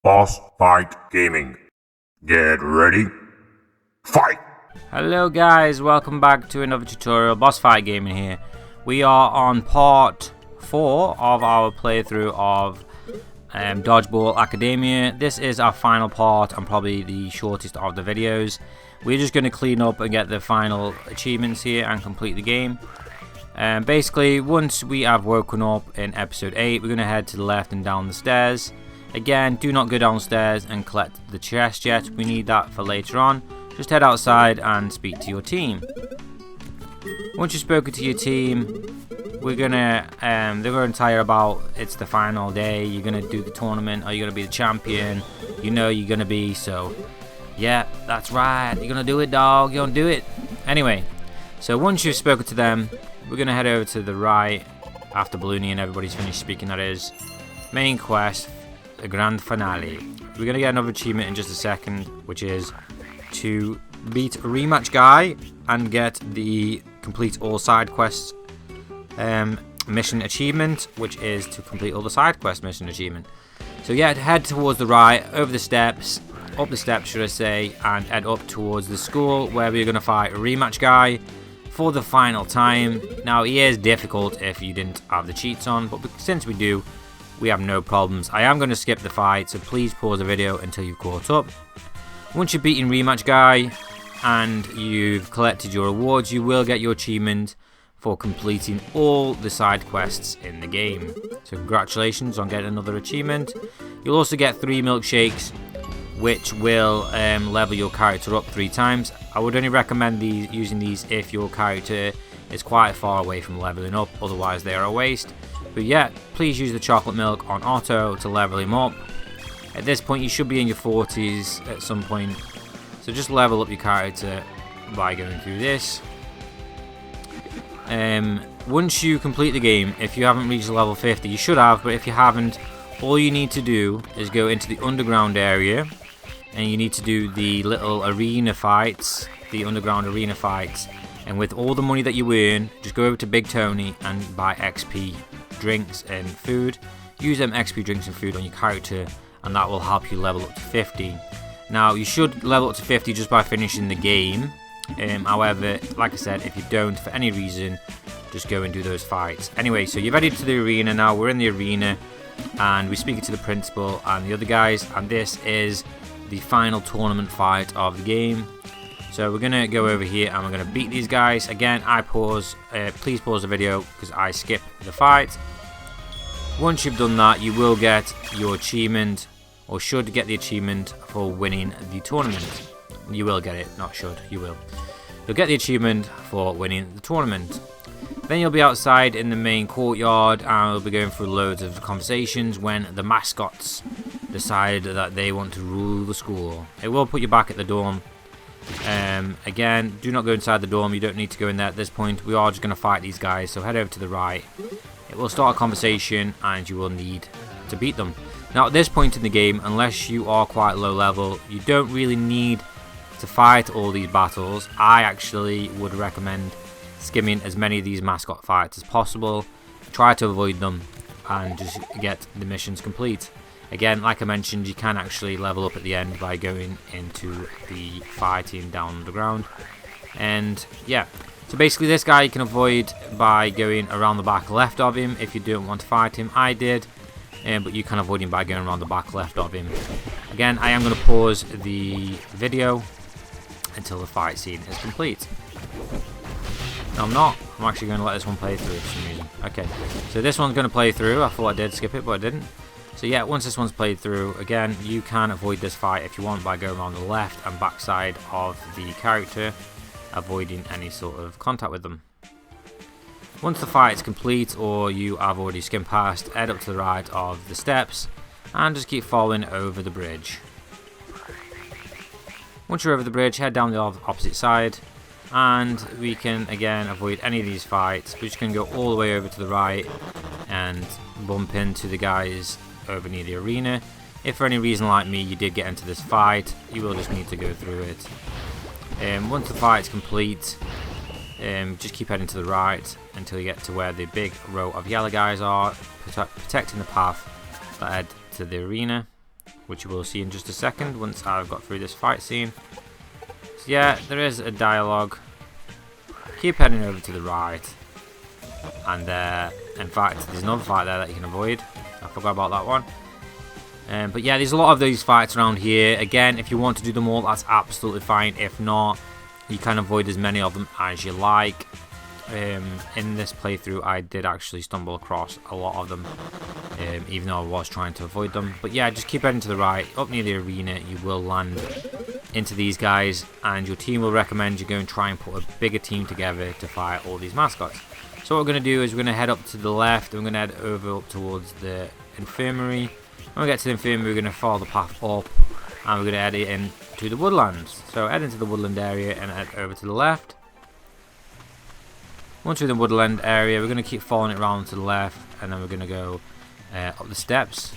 Boss Fight Gaming. Get ready. Fight! Hello guys, welcome back to another tutorial. Boss Fight Gaming here. We are on part 4 of our playthrough of Dodgeball Academia. This is our final part and probably the shortest of the videos. We're just going to clean up and get the final achievements here and complete the game. Basically, once we have woken up in episode 8, we're going to head to the left and down the stairs. Again, do not go downstairs and collect the chest yet. We need that for later on. Just head outside and speak to your team. Once you've spoken to your team, we're gonna they're gonna tell you about it's the final day. You're gonna do the tournament. Are you gonna be the champion? You know you're gonna be. So yeah, that's right. You're gonna do it, dog. You're gonna do it. Anyway, so once you've spoken to them, we're gonna head over to the right after Balloony and everybody's finished speaking. That is main quest. The grand finale. We're gonna get another achievement in just a second, which is to beat a rematch guy and get the complete all side quests mission achievement, which is to complete all the side quest mission achievement. So yeah, head towards the right, over the steps, up the steps should I say, and head up towards the school where we're gonna fight a rematch guy for the final time. Now he is difficult if you didn't have the cheats on, but since we do, we have no problems. I am going to skip the fight, so please pause the video until you've caught up. Once you've beaten rematch guy and you've collected your rewards, you will get your achievement for completing all the side quests in the game. So congratulations on getting another achievement. You'll also get 3 milkshakes, which will level your character up 3 times. I would only recommend using these if your character is quite far away from leveling up, otherwise they are a waste. But yeah, please use the chocolate milk on auto to level him up. At this point you should be in your 40s at some point, so just level up your character by going through this. Once you complete the game, if you haven't reached level 50, you should have, but if you haven't, all you need to do is go into the underground area and you need to do the little arena fights, the underground arena fights, and with all the money that you earn, just go over to Big Tony and buy XP drinks and food. Use them XP drinks and food on your character and that will help you level up to 50. Now you should level up to 50 just by finishing the game. However, like I said, if you don't for any reason, just go and do those fights. Anyway, so you're ready to the arena now. We're in the arena and we're speaking to the principal and the other guys, and this is the final tournament fight of the game. So we're gonna go over here and we're gonna beat these guys. Again, I pause. Please pause the video because I skip the fight. Once you've done that, you will get your achievement, or should get the achievement for winning the tournament. You will get it, not should. You will. You'll get the achievement for winning the tournament. Then you'll be outside in the main courtyard and we'll be going through loads of conversations when the mascots decide that they want to rule the school. It will put you back at the dorm. Again, do not go inside the dorm. You don't need to go in there at this point. We are just going to fight these guys, so head over to the right. It will start a conversation and you will need to beat them. Now at this point in the game, unless you are quite low level, you don't really need to fight all these battles. I actually would recommend skimming as many of these mascot fights as possible. Try to avoid them and just get the missions complete. Again, like I mentioned, you can actually level up at the end by going into the fighting down the ground. And yeah, so basically this guy you can avoid by going around the back left of him if you don't want to fight him. I did, but you can avoid him by going around the back left of him. Again, I am going to pause the video until the fight scene is complete. No, I'm not. I'm actually going to let this one play through for some reason. Okay, so this one's going to play through. I thought I did skip it, but I didn't. So yeah, once this one's played through, again, you can avoid this fight if you want by going around the left and back side of the character, avoiding any sort of contact with them. Once the fight is complete, or you have already skimmed past, head up to the right of the steps and just keep following over the bridge. Once you're over the bridge, head down the opposite side and we can again avoid any of these fights. We just can go all the way over to the right and bump into the guys over near the arena. If for any reason like me you did get into this fight, you will just need to go through it. Once the fight's complete, just keep heading to the right until you get to where the big row of yellow guys are, protecting the path that head to the arena. which you will see in just a second once I've got through this fight scene. So yeah, there is a dialogue. Keep heading over to the right, and in fact there's another fight there that you can avoid. I forgot about that one. But yeah, there's a lot of these fights around here. Again, if you want to do them all, that's absolutely fine. If not, you can avoid as many of them as you like. In this playthrough, I did actually stumble across a lot of them, even though I was trying to avoid them. But yeah, just keep heading to the right. Up near the arena, you will land into these guys, and your team will recommend you go and try and put a bigger team together to fight all these mascots. So what we're going to do is we're going to head up to the left, and we're going to head over up towards the infirmary. When we get to the infirmary, we're going to follow the path up, and we're going to head into the woodlands. So head into the woodland area and head over to the left. Once we're in the woodland area, we're going to keep following it around to the left, and then we're going to go up the steps.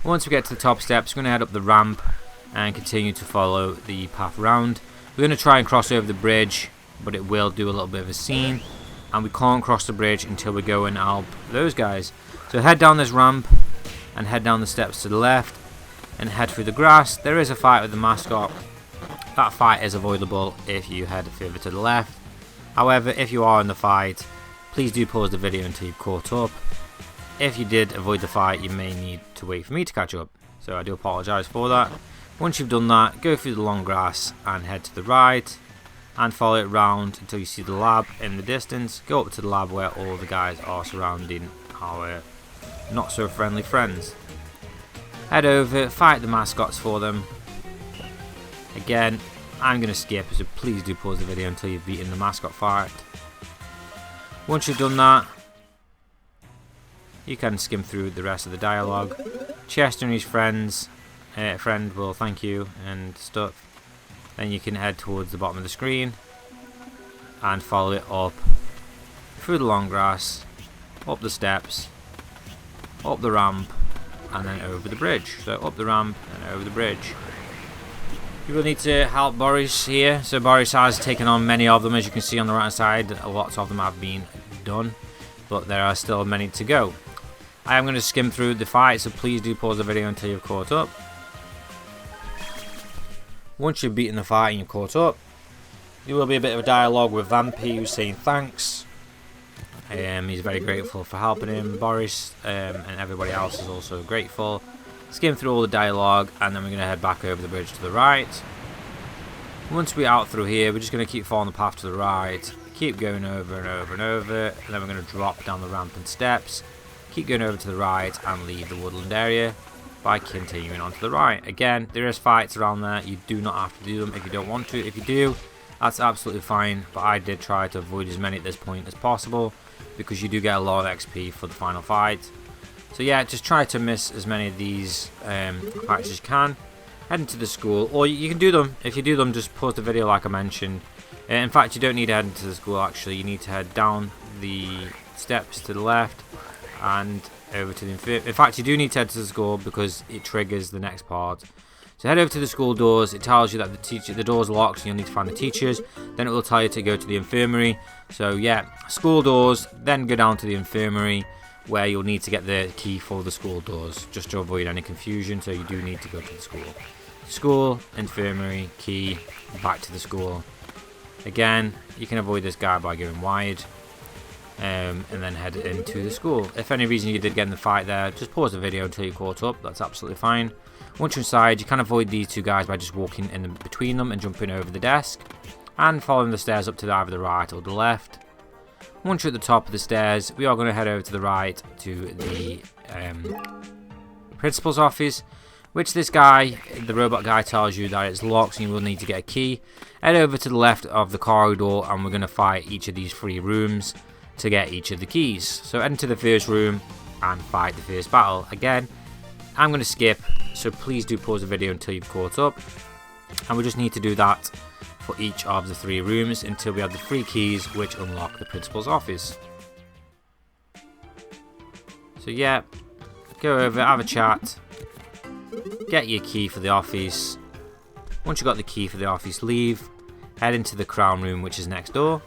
Once we get to the top steps, we're going to head up the ramp and continue to follow the path round. We're going to try and cross over the bridge, but it will do a little bit of a scene, and we can't cross the bridge until we go and help those guys. So head down this ramp and head down the steps to the left and head through the grass. There is a fight with the mascot. That fight is avoidable if you head further to the left. However, if you are in the fight, please do pause the video until you've caught up. If you did avoid the fight, you may need to wait for me to catch up, so I do apologise for that. Once you've done that, go through the long grass and head to the right and follow it round until you see the lab in the distance. Go up to the lab where all the guys are surrounding our not so friendly friends. Head over, fight the mascots for them. Again, I'm going to skip, so please do pause the video until you've beaten the mascot fight. Once you've done that, you can skim through the rest of the dialogue. Chester and his friend will thank you and stuff. Then you can head towards the bottom of the screen and follow it up through the long grass, up the steps, up the ramp, and then over the bridge. So up the ramp and over the bridge. You will need to help Boris here. So Boris has taken on many of them, as you can see on the right hand side. Lots of them have been done, but there are still many to go. I am going to skim through the fight, so please do pause the video until you've caught up. Once you've beaten the fight and you've caught up, there will be a bit of a dialogue with Vampy who's saying thanks. He's very grateful for helping him. Boris and everybody else is also grateful. Skim through all the dialogue, and then we're going to head back over the bridge to the right. Once we're out through here, we're just going to keep following the path to the right, keep going over and over and over, and then we're going to drop down the ramp and steps, keep going over to the right and leave the woodland area by continuing on to the right. Again, there is fights around there. You do not have to do them if you don't want to. If you do, that's absolutely fine, but I did try to avoid as many at this point as possible because you do get a lot of XP for the final fight. So yeah, just try to miss as many of these fights as you can. Head into the school, or you can do them. If you do them, just pause the video like I mentioned. In fact, you don't need to head into the school actually. You need to head down the steps to the left and over to the infirmary. In fact, you do need to head to the school because it triggers the next part. So head over to the school doors. It tells you that the door's locked, so you'll need to find the teachers. Then it will tell you to go to the infirmary. So yeah, school doors, then go down to the infirmary, where you'll need to get the key for the school doors, just to avoid any confusion. So you do need to go to the school. School, infirmary, key, back to the school. Again, you can avoid this guy by going wide, and then head into the school. If for any reason you did get in the fight there, just pause the video until you're caught up. That's absolutely fine. Once you're inside, you can avoid these two guys by just walking in between them and jumping over the desk, and following the stairs up to either the right or the left. Once you're at the top of the stairs, we are going to head over to the right to the principal's office, which this guy, the robot guy, tells you that it's locked and you will need to get a key. Head over to the left of the corridor and we're going to fight each of these 3 rooms to get each of the keys. So head into the first room and fight the first battle. Again, I'm going to skip, so please do pause the video until you've caught up. And we just need to do that for each of the 3 rooms until we have the 3 keys which unlock the principal's office. So yeah, go over, have a chat, get your key for the office. Once you've got the key for the office, leave, head into the crown room which is next door.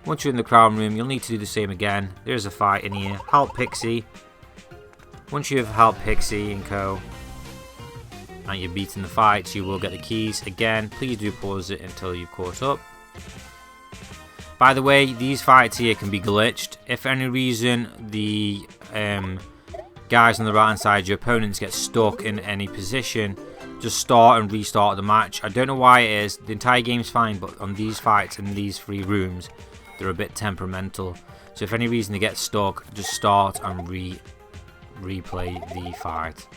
Once you're in the crown room, you'll need to do the same again. There's a fight in here. Help Pixie. Once you've helped Pixie and Co. and you've beaten the fights, you will get the keys. Again, please do pause it until you've caught up. By the way, these fights here can be glitched. If for any reason the guys on the right hand side, your opponents, get stuck in any position, just start and restart the match. I don't know why it is. The entire game's fine, but on these fights in these 3 rooms, they're a bit temperamental. So if for any reason they get stuck, just start and replay the fight.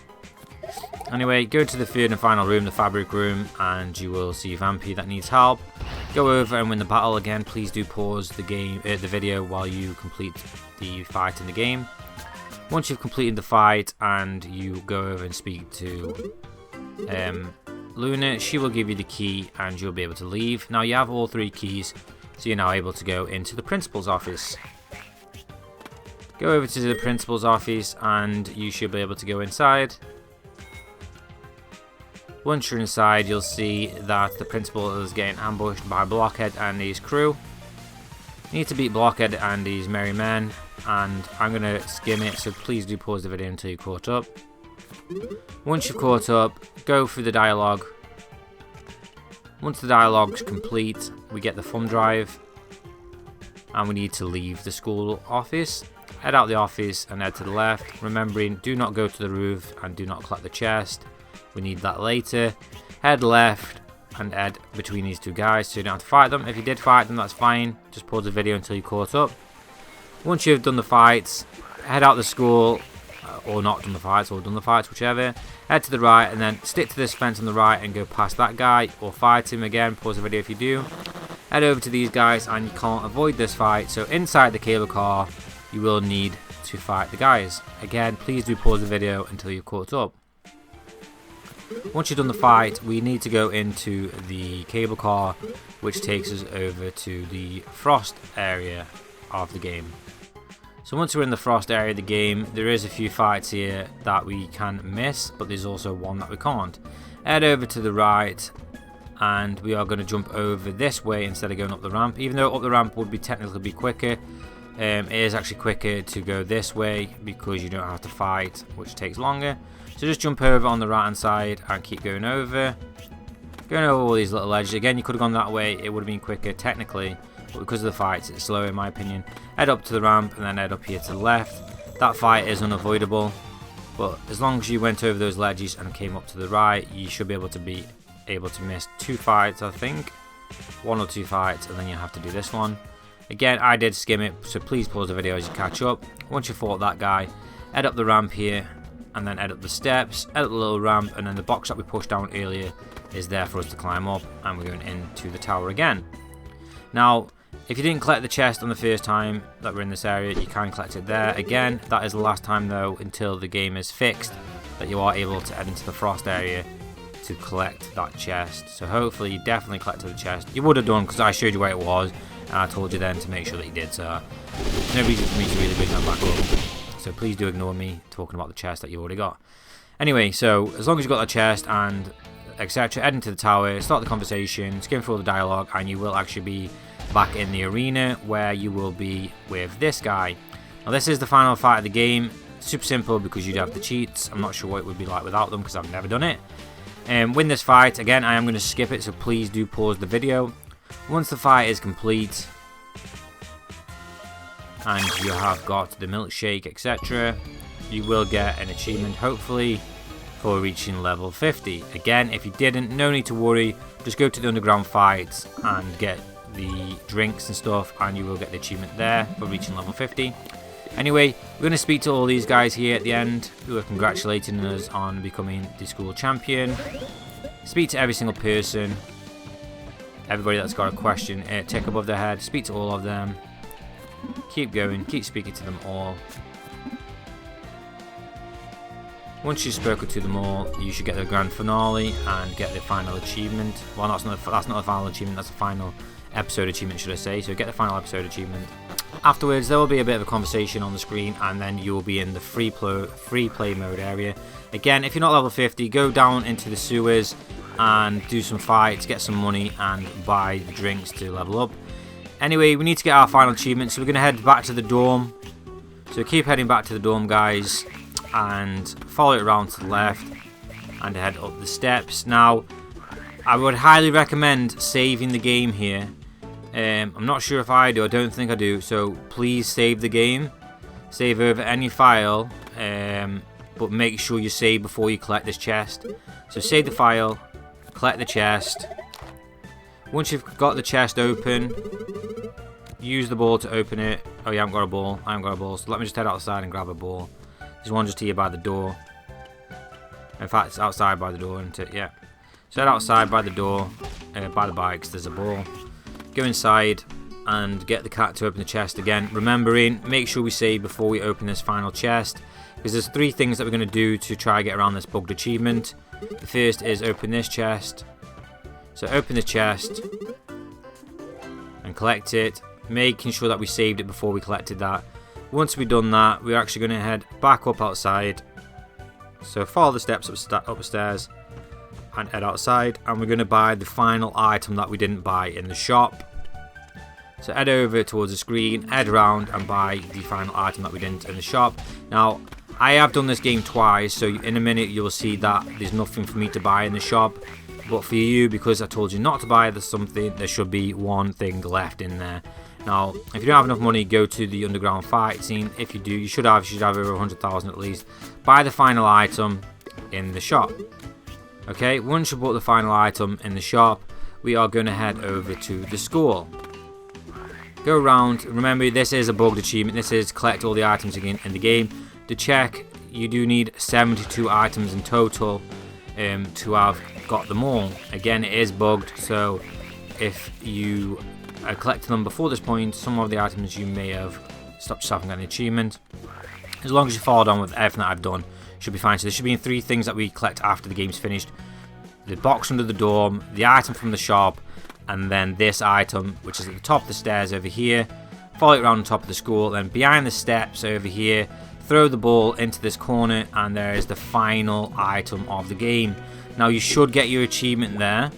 Anyway, go to the 3rd and final room, the fabric room, and you will see Vampy that needs help. Go over and win the battle. Again, please do pause the video while you complete the fight in the game. Once you've completed the fight and you go over and speak to Luna, she will give you the key and you'll be able to leave. Now you have all 3 keys, so you're now able to go into the principal's office. Go over to the principal's office and you should be able to go inside. Once you're inside, you'll see that the principal is getting ambushed by Blockhead and his crew. You need to beat Blockhead and his merry men, and I'm going to skim it, so please do pause the video until you're caught up. Once you've caught up, go through the dialogue. Once the dialogue's complete, we get the thumb drive, and we need to leave the school office. Head out the office and head to the left, remembering do not go to the roof and do not collect the chest. We need that later. Head left and head between these 2 guys so you don't have to fight them. If you did fight them, that's fine. Just pause the video until you're caught up. Once you've done the fights, head out the school, or not done the fights, or done the fights, whichever. Head to the right and then stick to this fence on the right and go past that guy, or fight him again. Pause the video if you do. Head over to these guys and you can't avoid this fight. So inside the cable car, you will need to fight the guys. Again, please do pause the video until you're caught up. Once you've done the fight, we need to go into the cable car, which takes us over to the frost area of the game. So once we're in the frost area of the game, there is a few fights here that we can miss, but there's also one that we can't. Head over to the right, and we are going to jump over this way instead of going up the ramp. Even though up the ramp would be technically be quicker, it is actually quicker to go this way because you don't have to fight, which takes longer. So just jump over on the right hand side and keep going over all these little ledges. Again, you could have gone that way, it would have been quicker technically, but because of the fights it's slower in my opinion. Head up to the ramp and then head up here to the left. That fight is unavoidable, but as long as you went over those ledges and came up to the right, you should be able to miss 2 fights, I think. 1 or 2 fights, and then you have to do this one. Again, I did skim it, so please pause the video as you catch up. Once you fought that guy, head up the ramp here and then head up the steps, head up the little ramp, and then the box that we pushed down earlier is there for us to climb up, and we're going into the tower again. Now, if you didn't collect the chest on the first time that we're in this area, you can collect it there. Again, that is the last time though, until the game is fixed, that you are able to head into the frost area to collect that chest. So hopefully you definitely collected the chest. You would have done because I showed you where it was, and I told you then to make sure that you did, so there's no reason for me to really bring that back up. So please do ignore me talking about the chest that you already got. Anyway, so as long as you've got that chest and etc., head into the tower, start the conversation, skim through all the dialogue, and you will actually be back in the arena where you will be with this guy. Now this is the final fight of the game. Super simple because you'd have the cheats. I'm not sure what it would be like without them because I've never done it. Win this fight. Again, I am going to skip it, so please do pause the video. Once the fight is complete and you have got the milkshake, etc., you will get an achievement, hopefully, for reaching level 50. Again, if you didn't, no need to worry. Just go to the underground fights and get the drinks and stuff, and you will get the achievement there for reaching level 50. Anyway, we're going to speak to all these guys here at the end who are congratulating us on becoming the school champion. Speak to every single person, everybody that's got a question, tick above their head. Speak to all of them. Keep going, keep speaking to them all. Once you've spoken to them all, you should get the grand finale and get the final achievement. Well, that's not the final achievement, that's the final episode achievement, should I say. So get the final episode achievement. Afterwards, there will be a bit of a conversation on the screen, and then you will be in the free play mode area. Again, if you're not level 50, go down into the sewers and do some fights, get some money, and buy the drinks to level up. Anyway, we need to get our final achievement, so we're going to head back to the dorm. So keep heading back to the dorm, guys. and follow it around to the left and head up the steps. Now, I would highly recommend saving the game here. I'm not sure if I do, I don't think I do, so please save the game. Save over any file, but make sure you save before you collect this chest. So save the file, collect the chest. Once you've got the chest open, use the ball to open it. Oh, you haven't got a ball. I haven't got a ball, so let me just head outside and grab a ball. There's one just here by the door. In fact, it's outside by the door, isn't it? Yeah. So head outside by the door, by the bikes, there's a ball. Go inside and get the cat to open the chest again. Remembering, make sure we save before we open this final chest, because there's 3 things that we're going to do to try and get around this bugged achievement. The first is open this chest. So open the chest and collect it, making sure that we saved it before we collected that. Once we've done that, we're actually going to head back up outside. So follow the steps upstairs and head outside, and we're going to buy the final item that we didn't buy in the shop. So head over towards the screen, head around and buy the final item that we didn't in the shop. Now, I have done this game twice, so in a minute you'll see that there's nothing for me to buy in the shop. But for you, because I told you not to buy something, there should be one thing left in there. Now, if you don't have enough money, go to the underground fight scene. If you do, you should have over 100,000 at least. Buy the final item in the shop. Okay, once you bought the final item in the shop, we are going to head over to the school. Go around. Remember, this is a bugged achievement. This is collect all the items again in the game. To check, you do need 72 items in total to have got them all. Again, it is bugged, so if you collected them before this point, some of the items you may have stopped yourself from getting an achievement. As long as you followed on with everything that I've done, should be fine. So there should be 3 things that we collect after the game's finished: the box under the dorm, the item from the shop, and then this item, which is at the top of the stairs over here. Follow it around the top of the school, then behind the steps over here, throw the ball into this corner, and there is the final item of the game. Now, you should get your achievement there.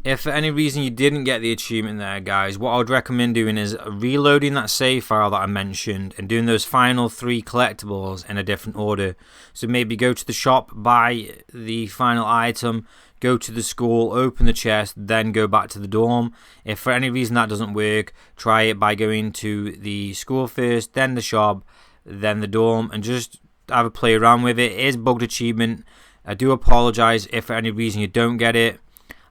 If for any reason you didn't get the achievement there, guys, what I would recommend doing is reloading that save file that I mentioned and doing those final 3 collectibles in a different order. So maybe go to the shop, buy the final item, go to the school, open the chest, then go back to the dorm. If for any reason that doesn't work, try it by going to the school first, then the shop, then the dorm, and just have a play around with it. It is bugged achievement. I do apologize if for any reason you don't get it.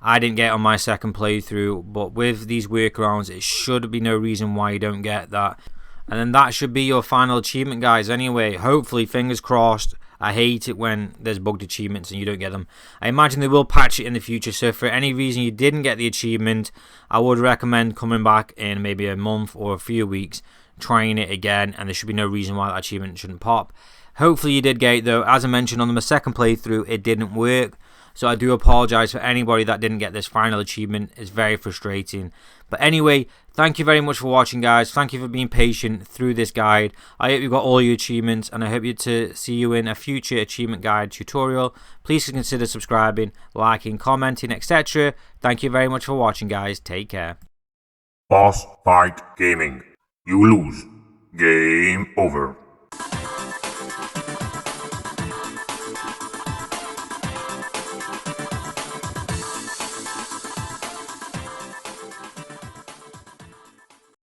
I didn't get it on my second playthrough, but with these workarounds, it should be no reason why you don't get that. And then that should be your final achievement, guys. Anyway, hopefully, fingers crossed. I hate it when there's bugged achievements and you don't get them. I imagine they will patch it in the future, so if for any reason you didn't get the achievement, I would recommend coming back in maybe a month or a few weeks, trying it again, and there should be no reason why that achievement shouldn't pop. Hopefully you did get it though. As I mentioned on my second playthrough, it didn't work. So I do apologise for anybody that didn't get this final achievement. It's very frustrating. But anyway, thank you very much for watching, guys. Thank you for being patient through this guide. I hope you got all your achievements, and I hope to see you in a future achievement guide tutorial. Please consider subscribing, liking, commenting, etc. Thank you very much for watching, guys. Take care. Boss Fight Gaming. You lose. Game over.